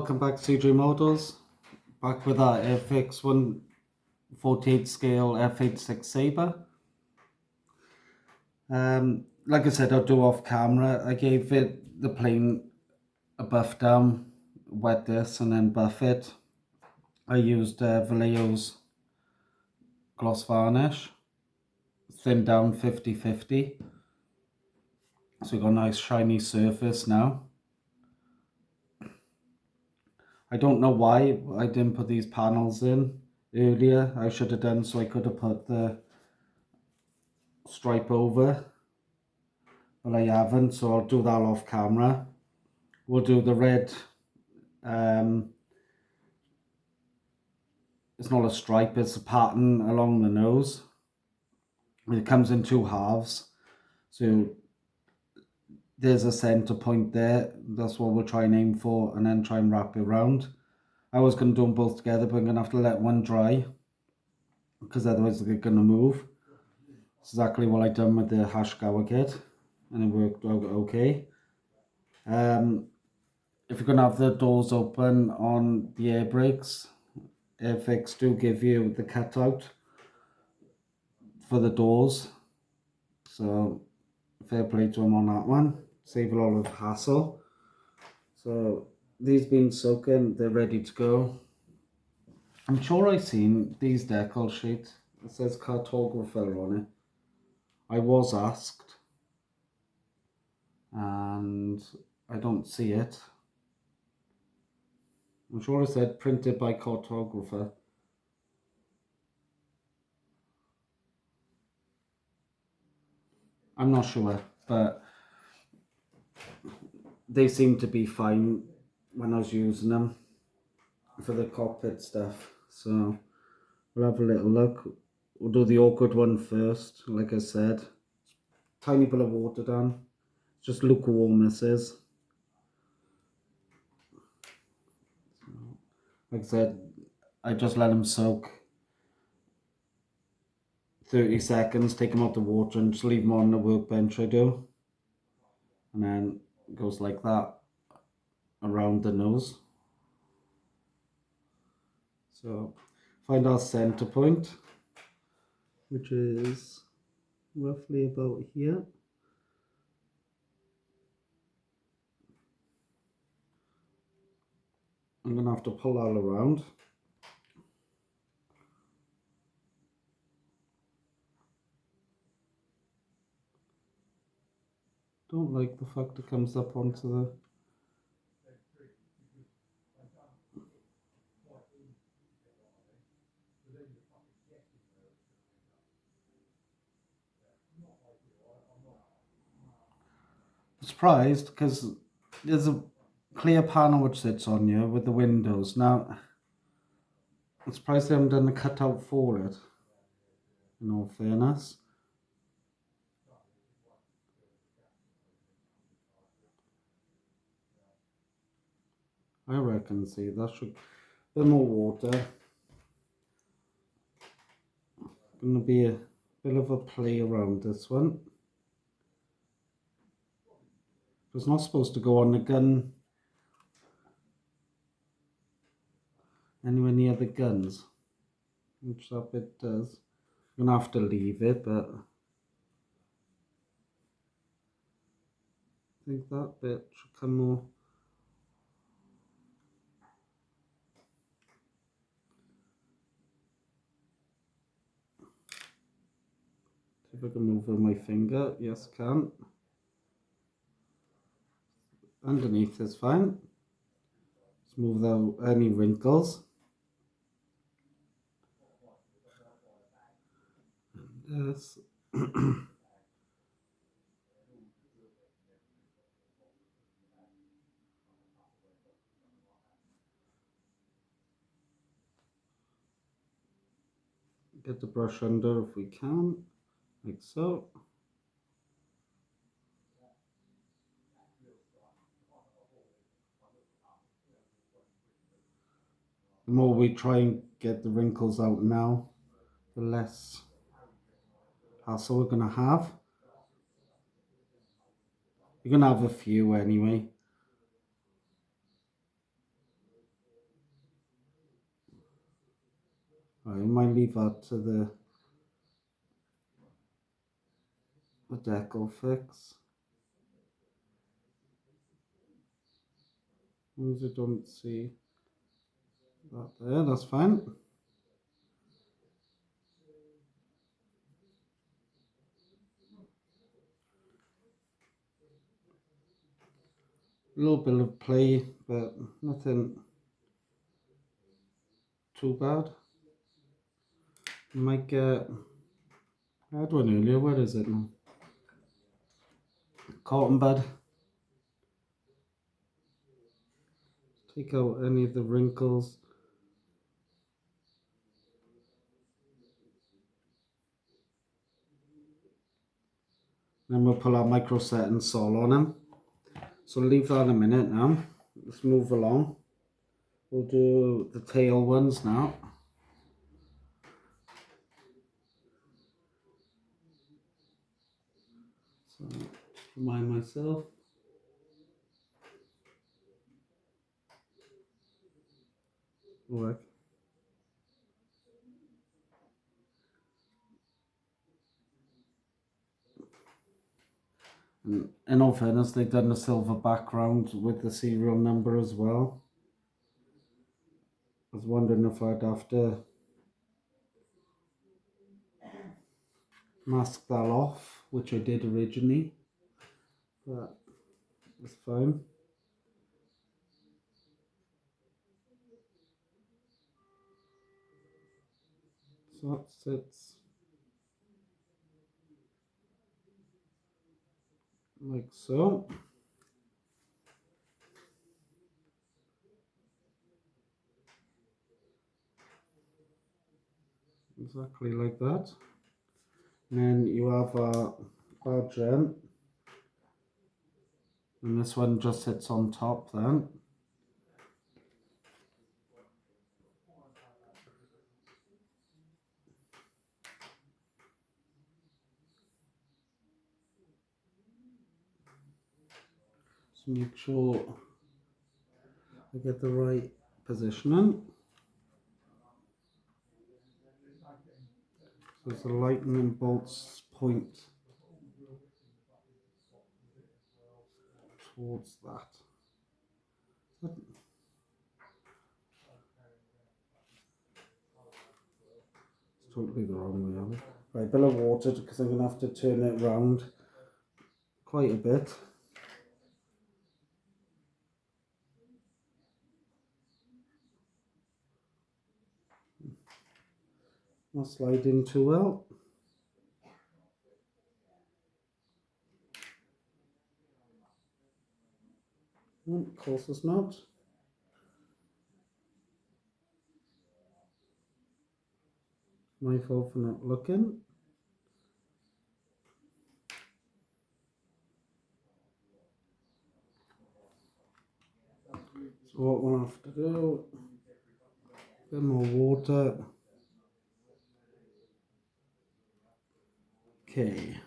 welcome back to CJ Models. Back with our Airfix 148 scale F86f Sabre. Like I said, I'll do off camera. I gave it the plane a buff down, wet this and then buff it. I used Vallejo's gloss varnish, thinned down 50/50. So we've got a nice shiny surface now. I don't know why I didn't put these panels in earlier. I should have done, so I could have put the stripe over, but I haven't, so I'll do that off camera. We'll do the red, it's not a stripe, it's a pattern along the nose. It comes in two halves, so there's a center point there. That's what we'll try and aim for, and then try and wrap it around. I was going to do them both together, but I'm going to have to let one dry because otherwise they're going to move. That's exactly what I done with the Hashgawa kit, and it worked out okay. If you're going to have the doors open on the air brakes, Airfix do give you the cutout for the doors, so fair play to them on that one. Save a lot of hassle. So these been soaking, they're ready to go. I'm sure I've seen these decal sheets. It says cartographer on it. I was asked, and I don't see it. I'm sure it said printed by cartographer. I'm not sure, but they seem to be fine when I was using them for the cockpit stuff. So we'll have a little look. We'll do the awkward one first, like I said. Tiny bit of water down. Just lukewarm this is. Like I said, I just let them soak 30 seconds, take them out the water and just leave them on the workbench I do. And then it goes like that around the nose. So find our center point, which is roughly about here. I'm going to have to pull that around. Don't like the fact it comes up onto the... I'm surprised because there's a clear panel which sits on you with the windows. Now, I'm surprised they haven't done a cutout for it, in all fairness. I reckon, see, that should... A bit more water. Gonna be a bit of a play around this one. It's not supposed to go on the gun anywhere near the guns, which that bit does. I'm gonna have to leave it, but I think that bit should come more. See if I can move with my finger. Yes, I can. Underneath is fine. Smooth out any wrinkles. And this. Get the brush under if we can, like so. The more we try and get the wrinkles out now, the less hassle we're going to have. You're going to have a few anyway. I might leave that to the deco fix. As long as you don't see that there, that's fine. A little bit of play, but nothing too bad. You might get, I had one earlier, where is it now? Cotton bud. Take out any of the wrinkles. Then we'll pull our micro set and sol on them. So leave that a minute now. Let's move along. We'll do the tail ones now. So remind myself. Work. And in all fairness, they've done a silver background with the serial number as well. I was wondering if I'd have to mask that off, which I did originally, but it's fine. So that sits like so. Exactly like that. And then you have our gem, and this one just sits on top then. So make sure I get the right positioning. So there's a lightning bolts point towards that. It's totally the wrong way on it. Right, bit of water because I'm going to have to turn it round quite a bit. Not sliding too well. Of course it's not. My fault for not looking. So what we'll have to do, a bit more water. Okay.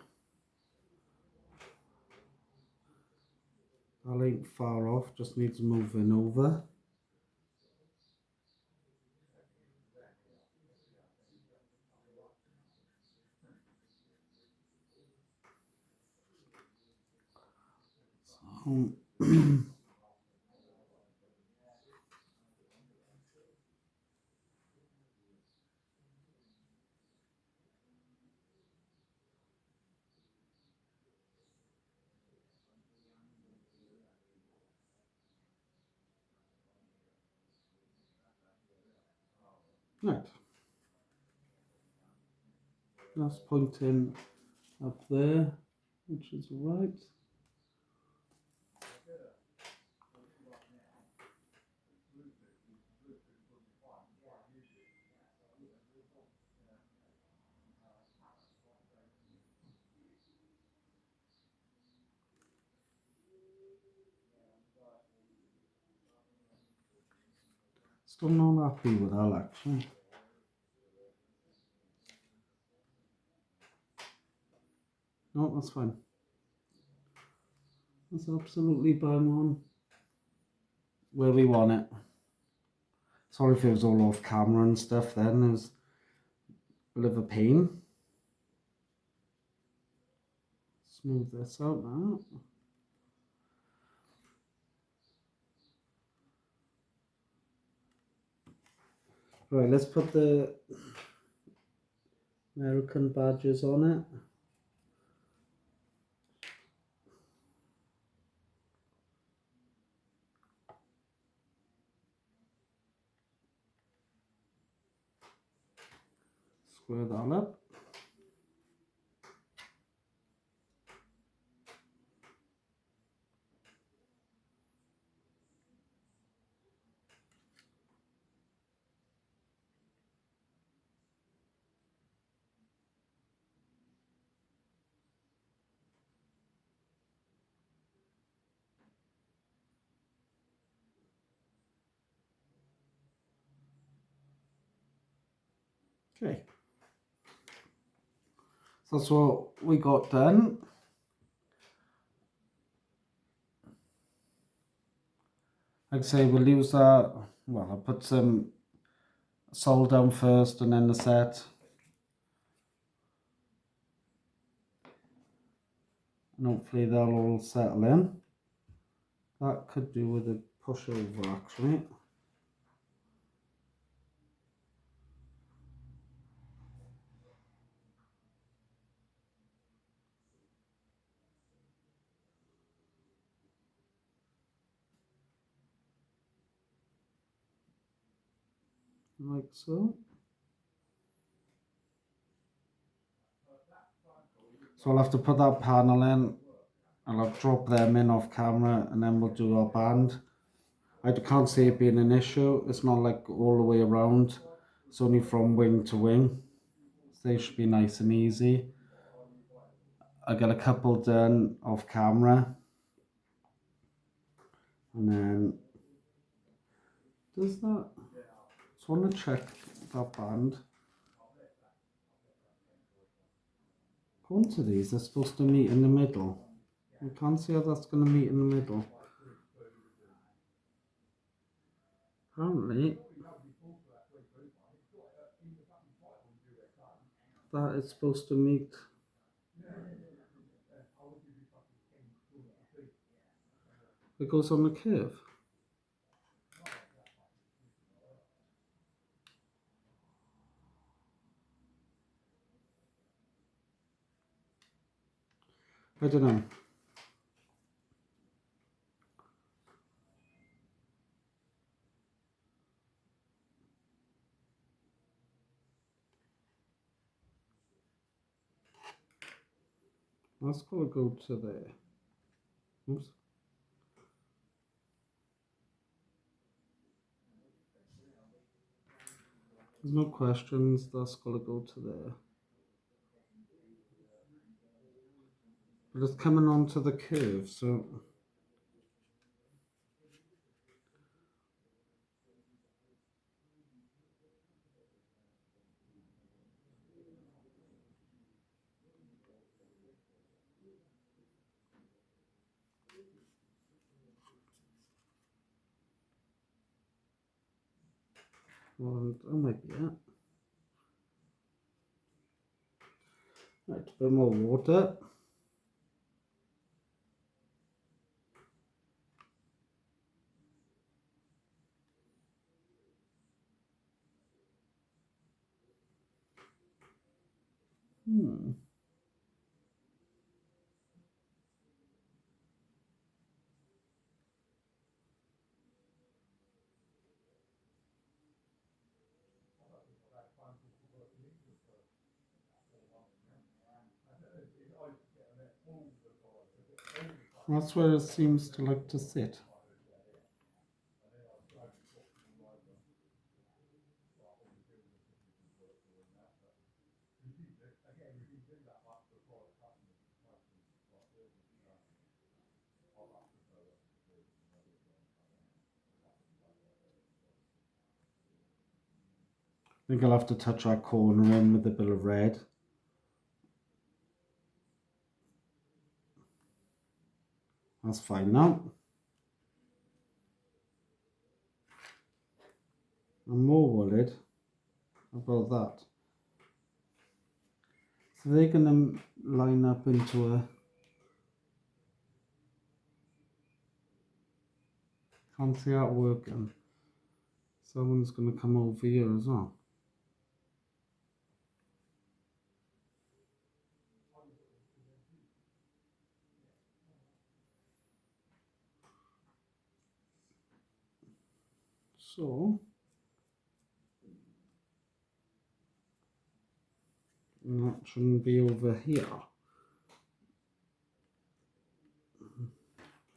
That ain't far off, just needs moving over. So right. That's pointing up there, which is right. Still not happy with that actually. No, that's fine. That's absolutely bang on where we want it. Sorry if it was all off camera and stuff then. a bit of a pain. Smooth this out now. Right, let's put the American badges on it. Square that up. Okay. So that's what we got done. Like I say, we'll use that. Well, I'll put some sole down first and then the set. And hopefully they'll all settle in. That could do with a pushover actually. Like so. So I'll have to put that panel in. I'll drop them in off camera and then we'll do our band. I can't see it being an issue. It's not like all the way around. It's only from wing to wing. So they should be nice and easy. I got a couple done off camera. And then does that? Just want to check that band. According to these, they're supposed to meet in the middle. I can't see how that's going to meet in the middle. Apparently, that is supposed to meet. It goes on the curve. I don't know. That's got to go to there. Oops. There's no questions. That's got to go to there. But it's coming onto the curve, so. Well, that might be it. Right, a bit more water. That's where it seems to like to sit. I think I'll have to touch that corner in with a bit of red. That's fine now. I'm more worried about that. they're going to line up into a... Can't see that working. Someone's going to come over here as well. So, that shouldn't be over here.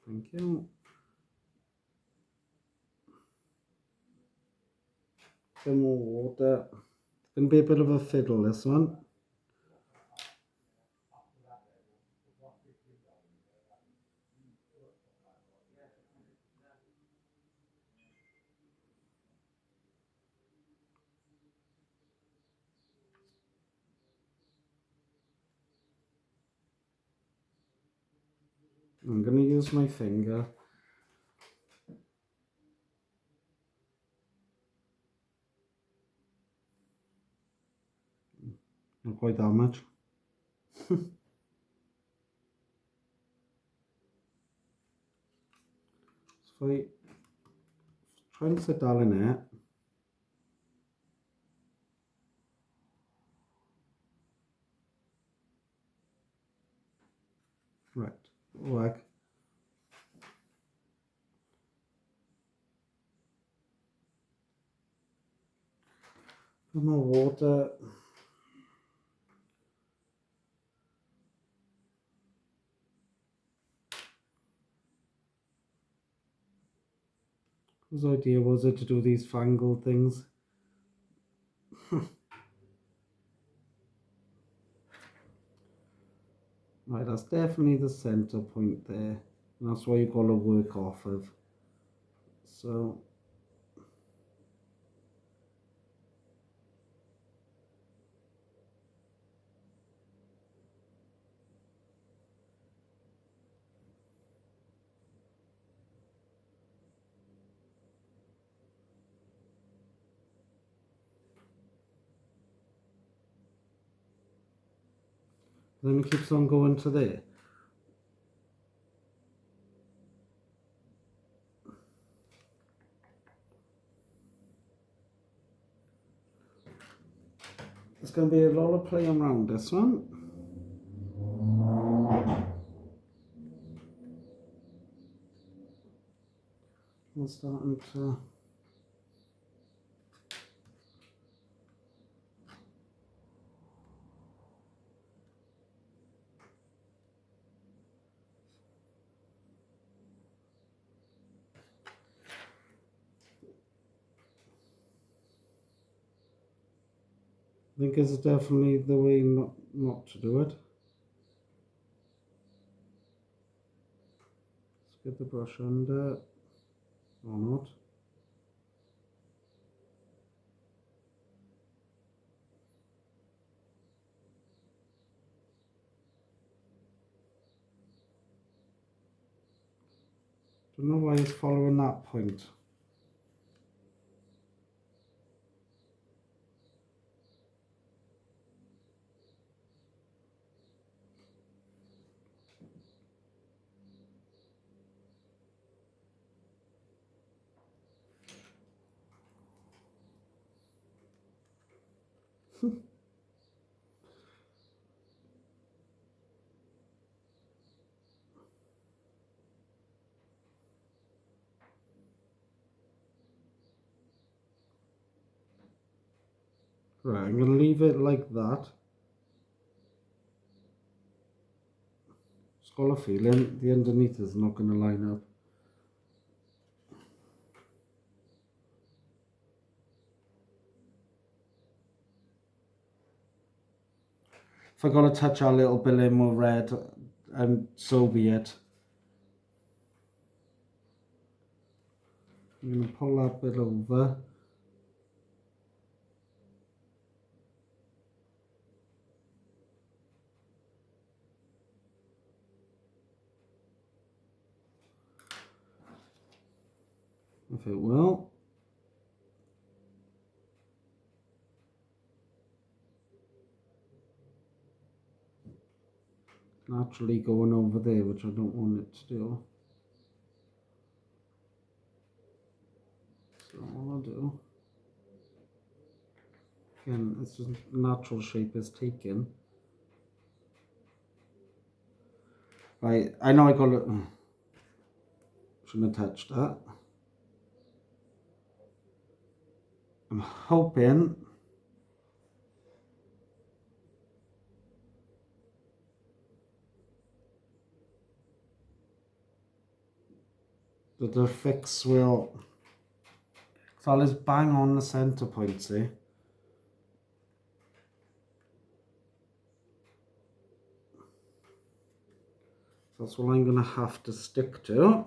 Thank you. Bit more water. It's going to be a bit of a fiddle, this one. I'm going to use my finger. Not quite that much. So I try and sit down in it. Right, work. Put more water. Whose idea was it to do these fangled things? Right, that's definitely the center point there. And that's what you've got to work off of. So, then it keeps on going to there. There's going to be a lot of playing around this one. I'm starting to... I think it's definitely the way not to do it. Let's get the brush under, or not. Don't know why it's following that point. Right, I'm going to leave it like that. Just got a feeling the underneath is not going to line up. If I got to touch a little bit more red, and so be it. I'm going to pull that bit over. If it will. naturally going over there, which I don't want it to do. So all I'll do, again, it's just natural shape is taken. Right, I know I got it. Shouldn't have touched that. I'm hoping that the fix will. So I'll just bang on the center point, see? That's what I'm going to have to stick to.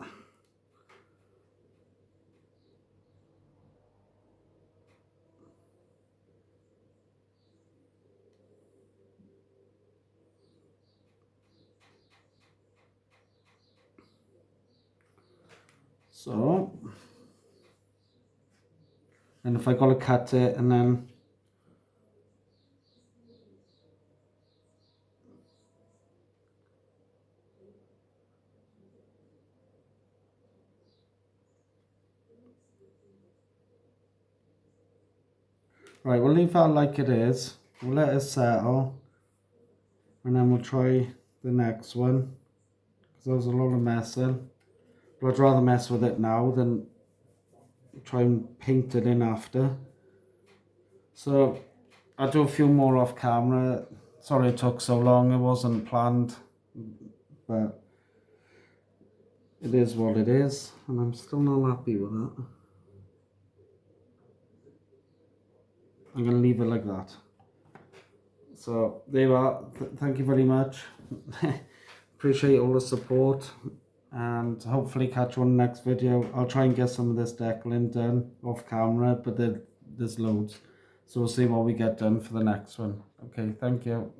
So, and if I got to cut it and then right, we'll leave that like it is. We'll let it settle. And then we'll try the next one. Because there was a lot of messing. But I'd rather mess with it now than try and paint it in after. So, I'll do a few more off camera. Sorry it took so long. It wasn't planned. But it is what it is. And I'm still not happy with that. I'm going to leave it like that. So there you are. Thank you very much. Appreciate all the support, and hopefully catch you on the next video. I'll try and get some of this deckling done off camera, but there's loads. So we'll see what we get done for the next one. Okay, thank you.